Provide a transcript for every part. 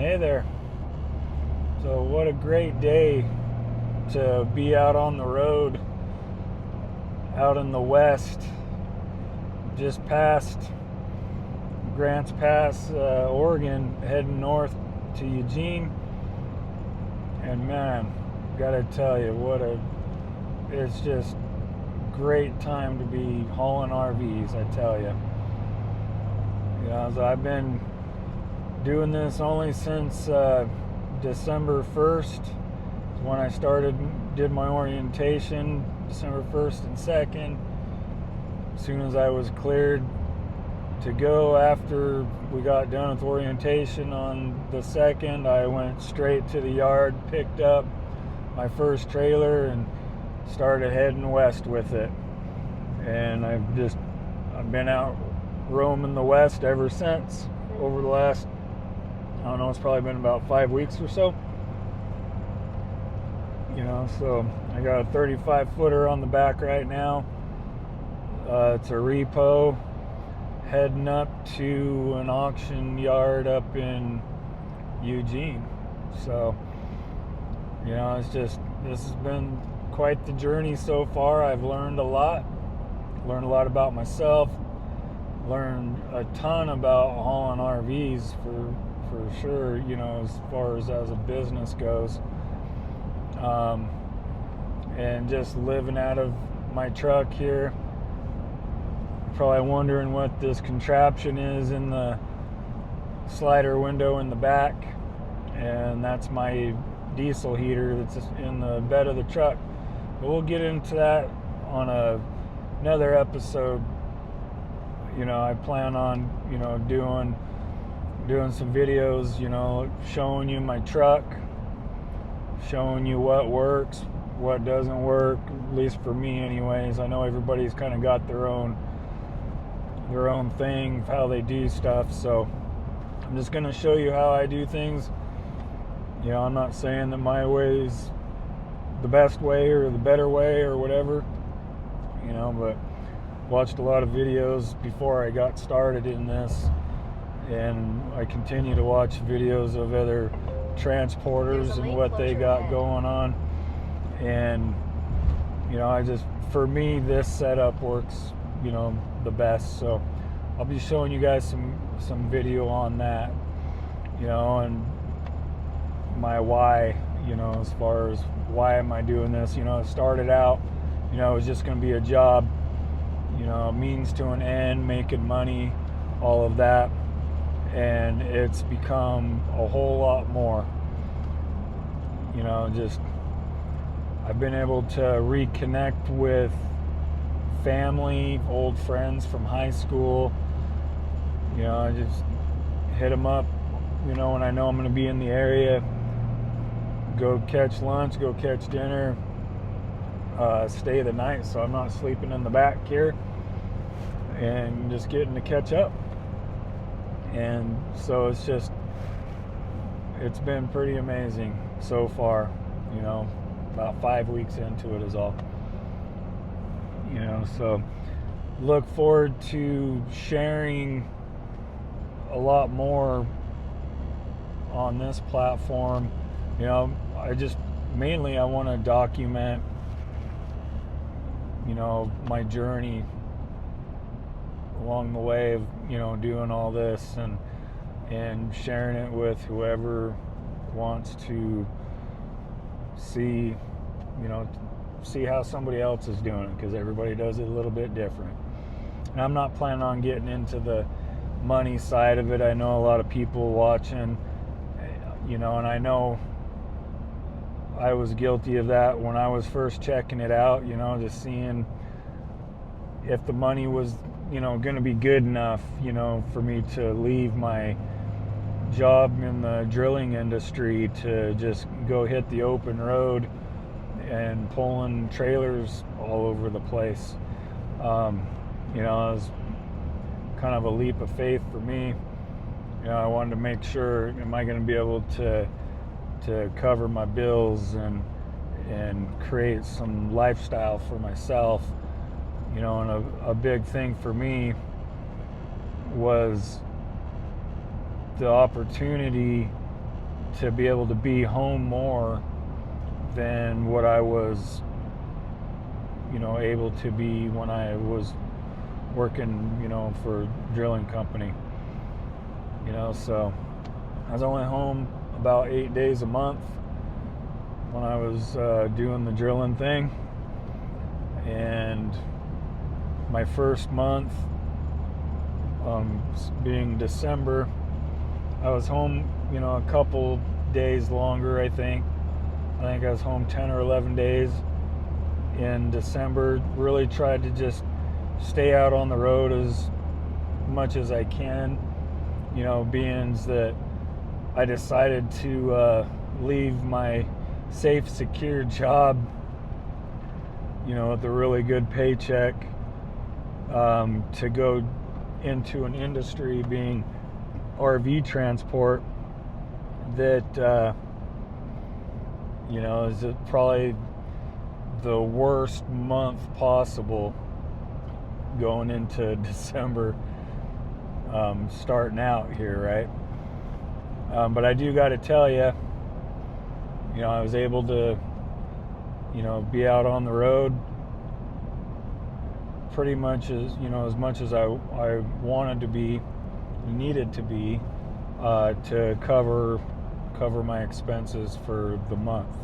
Hey there. So, what a great day to be out on the road, out in the west, just past Grants Pass, Oregon, heading north to Eugene. And man, gotta tell you, it's just great time to be hauling RVs, I tell you. So I've been doing this only since December 1st, when I did my orientation, December 1st and 2nd. As soon as I was cleared to go after we got done with orientation on the 2nd, I went straight to the yard, picked up my first trailer, and started heading west with it. And I've been out roaming the west ever since, over the last, I don't know, it's probably been about 5 weeks or so. So I got a 35 footer on the back right now. It's a repo heading up to an auction yard up in Eugene. So, this has been quite the journey so far. I've learned a lot about myself, learned a ton about hauling RVs for sure, as far as a business goes. And just living out of my truck here. Probably wondering what this contraption is in the slider window in the back, and that's my diesel heater that's in the bed of the truck. But we'll get into that on another episode. I plan on doing some videos, showing you my truck, showing you what works, what doesn't work, at least for me anyways. I know everybody's kind of got their own thing, how they do stuff, so I'm just going to show you how I do things. I'm not saying that my way is the best way or the better way or whatever, but watched a lot of videos before I got started in this, and I continue to watch videos of other transporters and what they got going on. And for me, this setup works the best. So I'll be showing you guys some video on that, and my why, as far as why am I doing this. It started out, it was just going to be a job, a means to an end, making money, all of that. And it's become a whole lot more. I've been able to reconnect with family, old friends from high school. I just hit them up, when I know I'm going to be in the area, go catch lunch, go catch dinner, stay the night, so I'm not sleeping in the back here, and just getting to catch up. And so it's been pretty amazing so far, about 5 weeks into it is all. So look forward to sharing a lot more on this platform. I want to document, my journey along the way of, doing all this and sharing it with whoever wants to see how somebody else is doing it, because everybody does it a little bit different. And I'm not planning on getting into the money side of it. I know a lot of people watching, and I know I was guilty of that when I was first checking it out, just seeing if the money was, going to be good enough, for me to leave my job in the drilling industry to just go hit the open road and pulling trailers all over the place. It was kind of a leap of faith for me. I wanted to make sure, am I going to be able to cover my bills and create some lifestyle for myself. And a big thing for me was the opportunity to be able to be home more than what I was, able to be when I was working, for a drilling company. So I was only home about 8 days a month when I was doing the drilling thing. And my first month, being December, I was home, a couple days longer, I think. I was home 10 or 11 days in December. Really tried to just stay out on the road as much as I can, being that I decided to leave my safe, secure job, with a really good paycheck, to go into an industry being RV transport that, is probably the worst month possible going into December, starting out here, right? But I do got to tell you, I was able to, be out on the road pretty much as much as I wanted to be, needed to be, to cover my expenses for the month.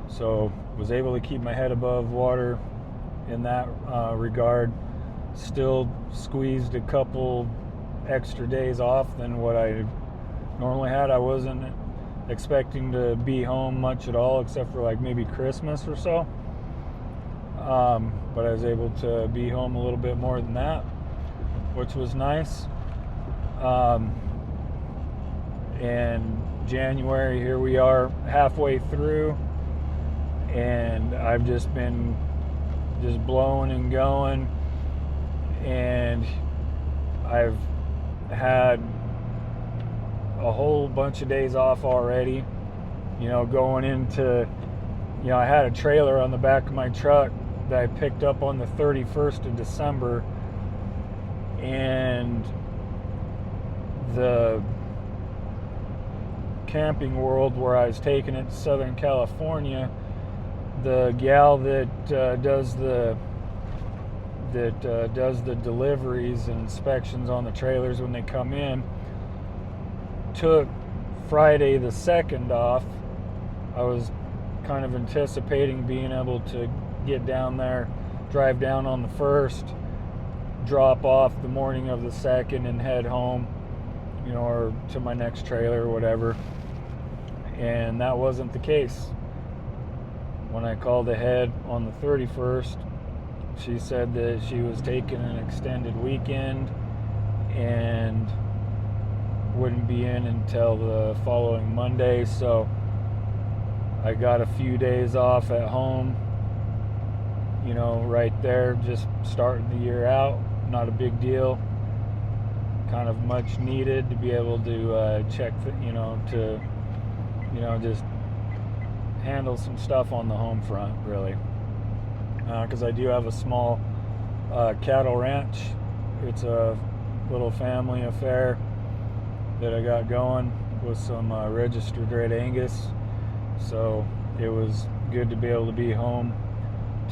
So was able to keep my head above water in that regard. Still squeezed a couple extra days off than what I normally had. I wasn't expecting to be home much at all, except for like maybe Christmas or so. But I was able to be home a little bit more than that, which was nice. And January, here we are halfway through, and I've just been blowing and going, and I've had a whole bunch of days off already, going into, I had a trailer on the back of my truck that I picked up on the 31st of December, and the Camping World where I was taking it to Southern California, the gal that does the deliveries and inspections on the trailers when they come in, took Friday the 2nd off. I was kind of anticipating being able to get down there, drive down on the 1st, drop off the morning of the 2nd, and head home, or to my next trailer or whatever. And that wasn't the case. When I called ahead on the 31st, she said that she was taking an extended weekend and wouldn't be in until the following Monday. So I got a few days off at home, right there, just starting the year out. Not a big deal. Kind of much needed to be able to check, just handle some stuff on the home front, really. Because I do have a small cattle ranch. It's a little family affair that I got going with some registered Red Angus. So it was good to be able to be home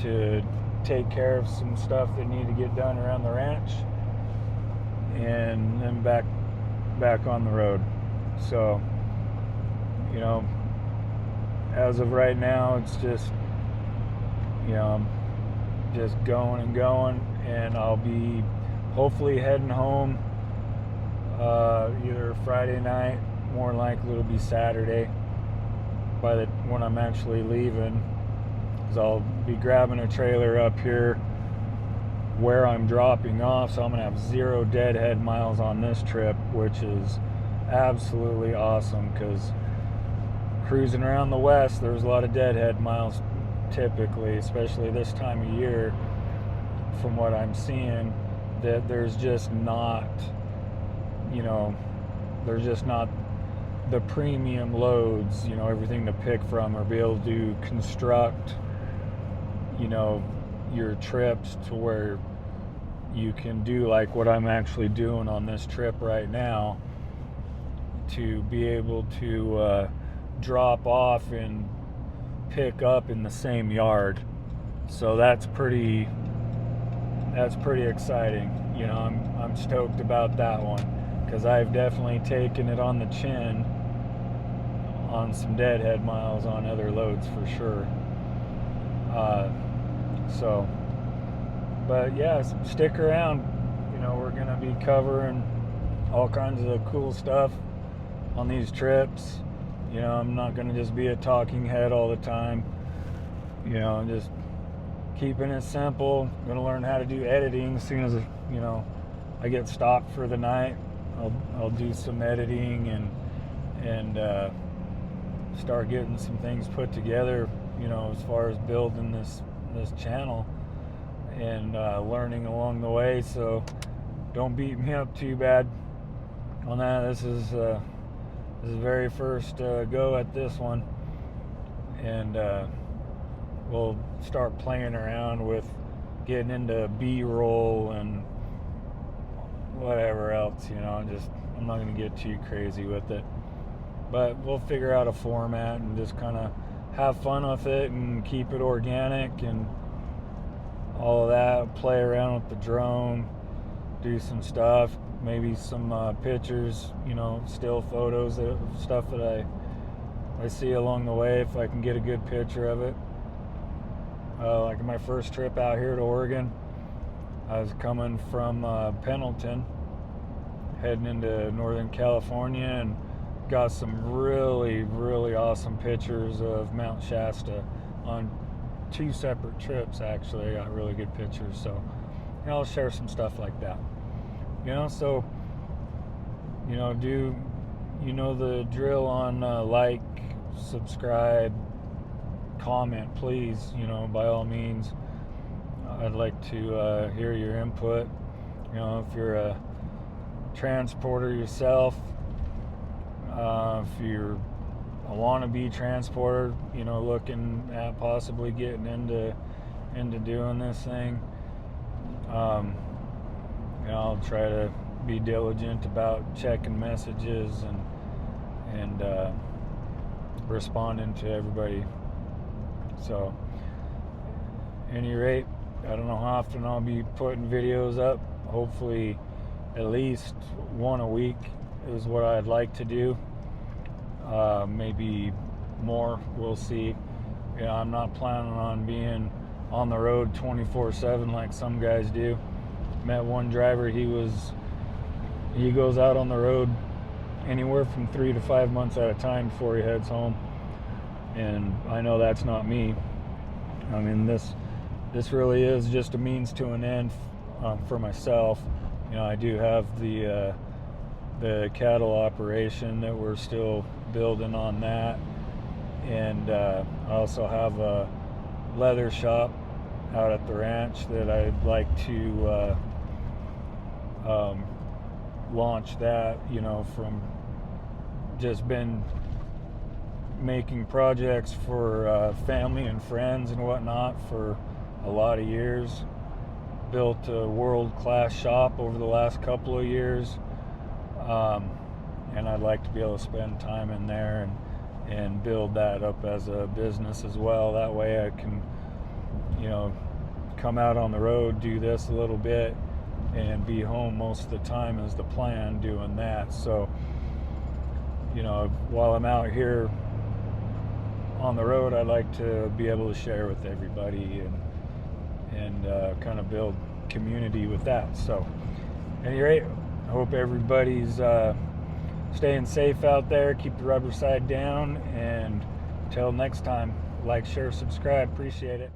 to take care of some stuff that need to get done around the ranch, and then back on the road. So, as of right now, it's just, I'm just going and going, and I'll be hopefully heading home either Friday night, more likely it'll be Saturday when I'm actually leaving, because I'll be grabbing a trailer up here where I'm dropping off, so I'm going to have 0 deadhead miles on this trip, which is absolutely awesome, because cruising around the West, there's a lot of deadhead miles typically, especially this time of year, from what I'm seeing, that there's just not, there's just not the premium loads, everything to pick from, or be able to construct, your trips to where you can do like what I'm actually doing on this trip right now, to be able to drop off and pick up in the same yard. So that's pretty exciting. You know, I'm stoked about that one, because I've definitely taken it on the chin on some deadhead miles on other loads for sure. But yeah, stick around. You know, we're gonna be covering all kinds of cool stuff on these trips. You know, I'm not gonna just be a talking head all the time. You know, I'm just keeping it simple. I'm gonna learn how to do editing as soon as, you know, I get stopped for the night. I'll do some editing and start getting some things put together, you know, as far as building this channel and learning along the way. So don't beat me up too bad on that. This is the very first go at this one, and we'll start playing around with getting into B-roll and whatever else, you know. I'm not going to get too crazy with it, but we'll figure out a format and just kind of have fun with it and keep it organic and all of that. Play around with the drone, do some stuff, maybe some pictures, you know, still photos of stuff that I see along the way, if I can get a good picture of it. Like my first trip out here to Oregon, I was coming from Pendleton, heading into Northern California, and got some really, really awesome pictures of Mount Shasta on 2 separate trips. Actually, I got really good pictures, so you know, I'll share some stuff like that. You know, so you know, you know the drill on like, subscribe, comment, please. You know, by all means, I'd like to hear your input. You know, if you're a transporter yourself, if you're a wannabe transporter, you know, looking at possibly getting into doing this thing, you know, I'll try to be diligent about checking messages and responding to everybody. So, at any rate, I don't know how often I'll be putting videos up. Hopefully at least one a week is what I'd like to do. Maybe more, we'll see. You know, I'm not planning on being on the road 24/7 like some guys do. Met one driver, he goes out on the road anywhere from 3 to 5 months at a time before he heads home. And I know that's not me. I mean, this really is just a means to an end for myself. You know, I do have the cattle operation that we're still building on that, and I also have a leather shop out at the ranch that I'd like to launch that. You know, from just been making projects for family and friends and whatnot for a lot of years. Built a world-class shop over the last couple of years, and I'd like to be able to spend time in there and build that up as a business as well. That way I can, you know, come out on the road, do this a little bit, and be home most of the time is the plan, doing that. So, you know, while I'm out here on the road, I'd like to be able to share with everybody and kind of build community with that. So, at any rate, I hope everybody's staying safe out there. Keep the rubber side down, and until next time, like, share, subscribe. Appreciate it.